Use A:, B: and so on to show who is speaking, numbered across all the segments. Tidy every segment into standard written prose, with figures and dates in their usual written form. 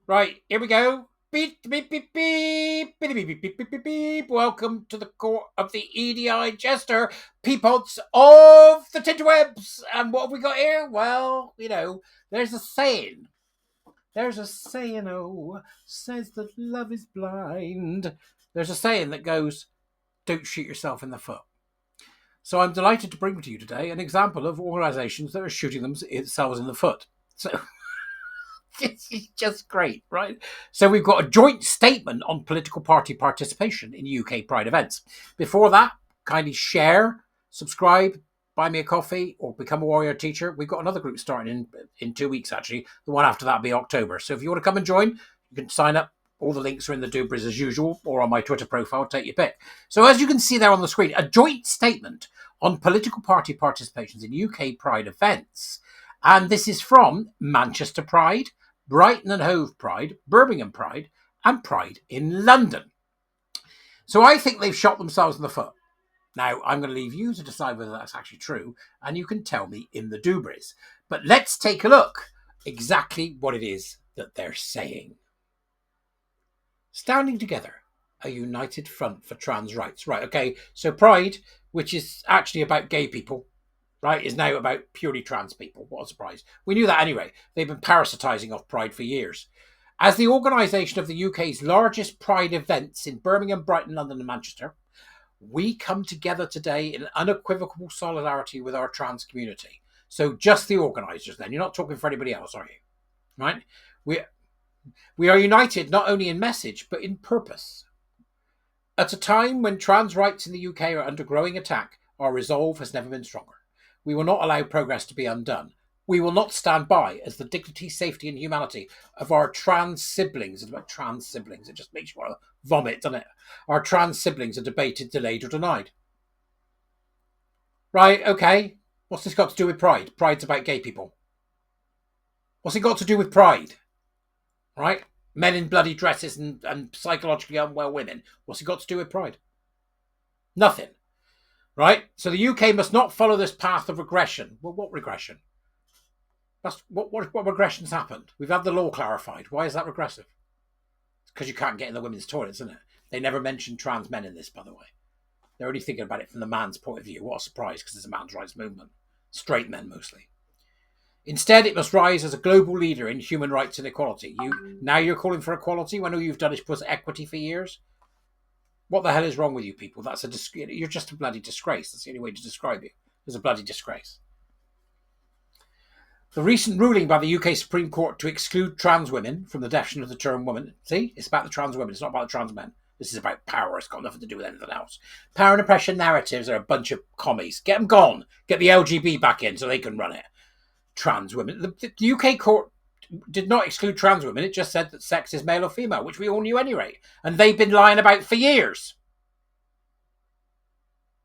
A: Right, here we go. Beep, beep, beep, beep, beep, beep, beep, beep, beep, beep, beep. Welcome to the court of the Edijester, peapods of the tinterwebs. And what have we got here? Well, there's a saying. There's a saying, says that love is blind. There's a saying that goes, don't shoot yourself in the foot. So I'm delighted to bring to you today an example of organisations that are shooting themselves in the foot. So it's just great, right? So we've got a joint statement on political party participation in UK Pride events. Before that, kindly share, subscribe, buy me a coffee, or become a warrior teacher. We've got another group starting in 2 weeks, actually. The one after that will be October. So if you want to come and join, you can sign up. All the links are in the Dubras as usual, or on my Twitter profile. Take your pick. So as you can see there on the screen, a joint statement on political party participations in UK Pride events. And this is from Manchester Pride, Brighton and Hove Pride, Birmingham Pride, and Pride in London. So I think they've shot themselves in the foot. Now, I'm going to leave you to decide whether that's actually true, and you can tell me in the Dubras. But let's take a look exactly what it is that they're saying. Standing together, a united front for trans rights. Right, okay, so Pride, which is actually about gay people, right, is now about purely trans people. What a surprise. We knew that anyway. They've been parasitising off Pride for years. As the organisation of the UK's largest Pride events in Birmingham, Brighton, London and Manchester, we come together today in unequivocal solidarity with our trans community. So just the organisers then. You're not talking for anybody else, are you? Right? We are united not only in message, but in purpose. At a time when trans rights in the UK are under growing attack, our resolve has never been stronger. We will not allow progress to be undone. We will not stand by as the dignity, safety and humanity of our trans siblings, it's about trans siblings, it just makes you want to vomit, doesn't it? Our trans siblings are debated, delayed or denied. Right, okay. What's this got to do with Pride? Pride's about gay people. What's it got to do with Pride? Right? Men in bloody dresses and psychologically unwell women. What's it got to do with Pride? Nothing. Right? So the UK must not follow this path of regression. Well, what regression? That's what regression's happened. We've had the law clarified. Why is that regressive? It's because you can't get in the women's toilets, isn't it? They never mentioned trans men in this, by the way. They're only thinking about it from the man's point of view. What a surprise, because it's a man's rights movement. Straight men, mostly. Instead, it must rise as a global leader in human rights and equality. Now you're calling for equality when all you've done is put equity for years? What the hell is wrong with you people? You're just a bloody disgrace. That's the only way to describe you. It's a bloody disgrace. The recent ruling by the UK Supreme Court to exclude trans women from the definition of the term woman. See, it's about the trans women. It's not about the trans men. This is about power. It's got nothing to do with anything else. Power and oppression narratives are a bunch of commies. Get them gone. Get the LGB back in so they can run it. Trans women. The UK court did not exclude trans women. It just said that sex is male or female, which we all knew anyway. And they've been lying about for years.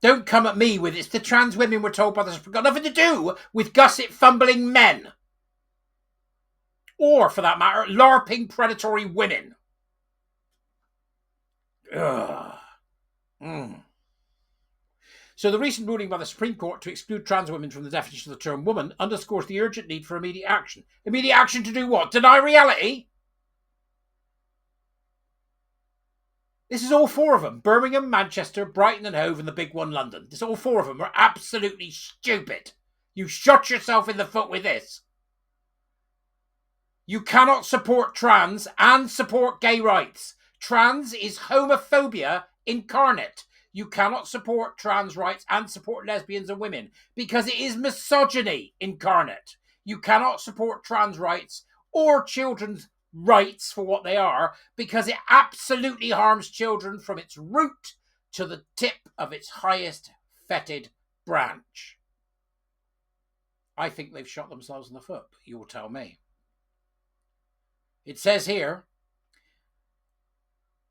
A: Don't come at me with it's the trans women were told by the Supreme Court. Got nothing to do with gusset fumbling men. Or, for that matter, LARPing predatory women. Ugh. So the recent ruling by the Supreme Court to exclude trans women from the definition of the term woman underscores the urgent need for immediate action. Immediate action to do what? Deny reality? This is all four of them. Birmingham, Manchester, Brighton and Hove and the big one, London. This all four of them are absolutely stupid. You shot yourself in the foot with this. You cannot support trans and support gay rights. Trans is homophobia incarnate. You cannot support trans rights and support lesbians and women because it is misogyny incarnate. You cannot support trans rights or children's rights for what they are because it absolutely harms children from its root to the tip of its highest fetid branch. I think they've shot themselves in the foot, but you will tell me. It says here,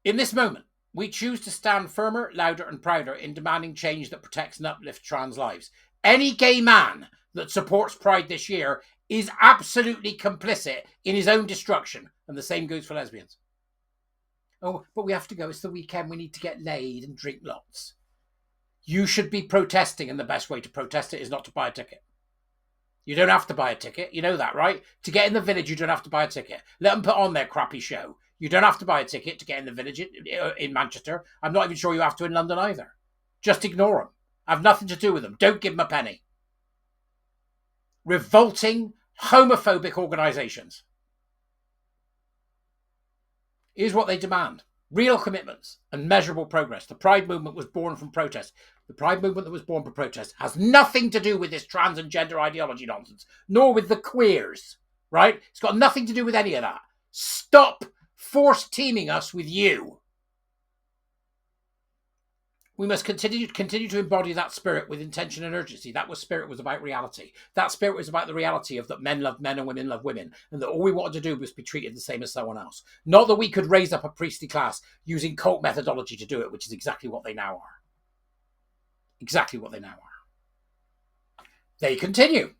A: in this moment, we choose to stand firmer, louder and prouder in demanding change that protects and uplifts trans lives. Any gay man that supports Pride this year is absolutely complicit in his own destruction. And the same goes for lesbians. Oh, but we have to go. It's the weekend. We need to get laid and drink lots. You should be protesting, and the best way to protest it is not to buy a ticket. You don't have to buy a ticket. You know that, right? To get in the village, you don't have to buy a ticket. Let them put on their crappy show. You don't have to buy a ticket to get in the village in Manchester. I'm not even sure you have to in London either. Just ignore them. Have nothing to do with them. Don't give them a penny. Revolting, homophobic organisations. Here's what they demand. Real commitments and measurable progress. The Pride movement was born from protest. The Pride movement that was born from protest has nothing to do with this trans and gender ideology nonsense, nor with the queers, right? It's got nothing to do with any of that. Stop force teaming us with you. We must continue to embody that spirit with intention and urgency. That spirit was about reality. That spirit was about the reality of that men love men and women love women, and that all we wanted to do was be treated the same as someone else. Not that we could raise up a priestly class using cult methodology to do it, which is exactly what they now are. Exactly what they now are. They continue.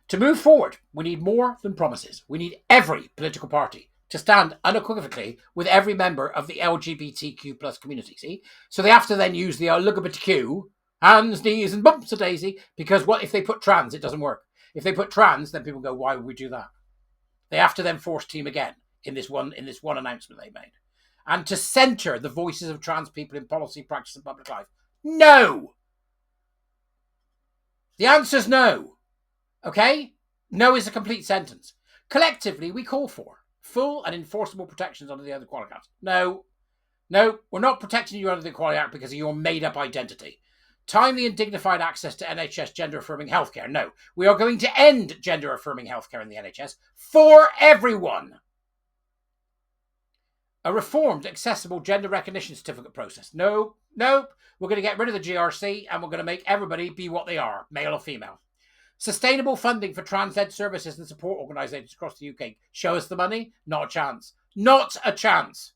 A: To move forward, we need more than promises. We need every political party to stand unequivocally with every member of the LGBTQ plus community, see? So they have to then use the LGBTQ, hands, knees, and bumps a daisy, because what if they put trans, it doesn't work. If they put trans, then people go, why would we do that? They have to then force team again in this one announcement they made. And to centre the voices of trans people in policy, practice, and public life. No! The answer's no. Okay? No is a complete sentence. Collectively, we call for full and enforceable protections under the Equality Act. No, we're not protecting you under the Equality Act because of your made-up identity. Timely and dignified access to NHS gender-affirming healthcare. No, we are going to end gender-affirming healthcare in the NHS for everyone. A reformed, accessible gender recognition certificate process. No, we're going to get rid of the GRC and we're going to make everybody be what they are, male or female. Sustainable funding for trans-led services and support organisations across the UK. Show us the money? Not a chance. Not a chance.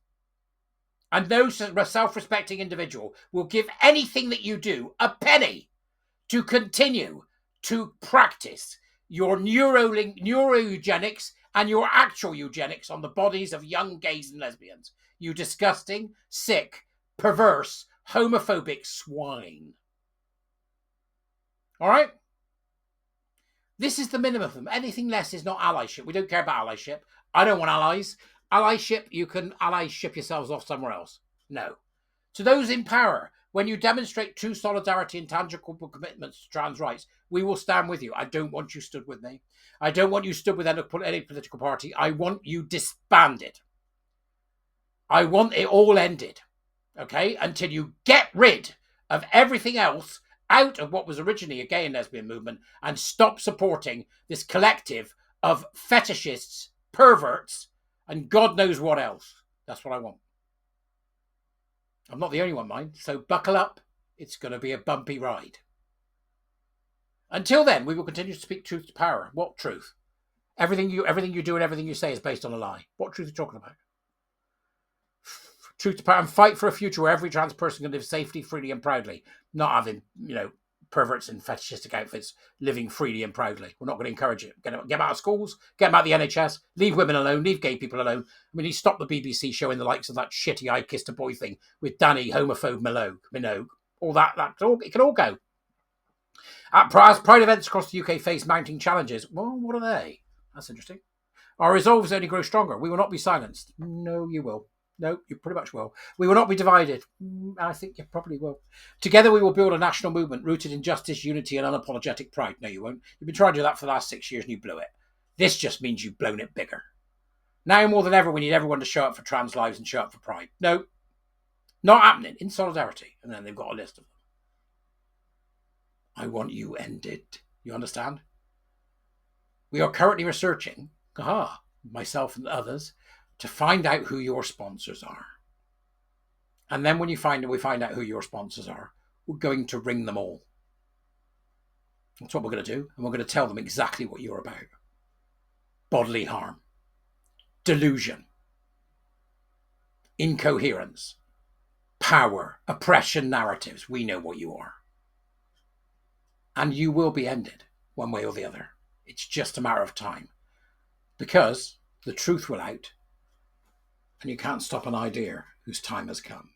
A: And no self-respecting individual will give anything that you do a penny to continue to practice your neuroeugenics and your actual eugenics on the bodies of young gays and lesbians. You disgusting, sick, perverse, homophobic swine. All right? This is the minimum. Anything less is not allyship. We don't care about allyship. I don't want allies. Allyship, you can allyship yourselves off somewhere else. No. To those in power, when you demonstrate true solidarity and tangible commitments to trans rights, we will stand with you. I don't want you stood with me. I don't want you stood with any political party. I want you disbanded. I want it all ended. Okay? Until you get rid of everything else out of what was originally a gay and lesbian movement and stop supporting this collective of fetishists, perverts, and God knows what else. That's what I want. I'm not the only one, mind. So buckle up. It's going to be a bumpy ride. Until then, we will continue to speak truth to power. What truth? Everything you do and everything you say is based on a lie. What truth are you talking about? Truth to power, and fight for a future where every trans person can live safely, freely, and proudly. Not having, perverts in fetishistic outfits living freely and proudly. We're not going to encourage it. Get them out of schools, get them out of the NHS, leave women alone, leave gay people alone. I mean, he stopped the BBC showing the likes of that shitty I Kissed a Boy thing with Danny, homophobe Minogue. All that it can all go. As pride events across the UK face mounting challenges. Well, what are they? That's interesting. Our resolves only grow stronger. We will not be silenced. No, you will. No, you pretty much will. We will not be divided. I think you probably will. Together we will build a national movement rooted in justice, unity, and unapologetic pride. No, you won't. You've been trying to do that for the last 6 years and you blew it. This just means you've blown it bigger. Now more than ever, we need everyone to show up for trans lives and show up for pride. No, not happening. In solidarity. And then they've got a list of them. I want you ended. You understand? We are currently researching, myself and others, to find out who your sponsors are. And then when we find out who your sponsors are, we're going to ring them all. That's what we're going to do. And we're going to tell them exactly what you're about. Bodily harm. Delusion. Incoherence. Power. Oppression narratives. We know what you are. And you will be ended one way or the other. It's just a matter of time. Because the truth will out. And you can't stop an idea whose time has come.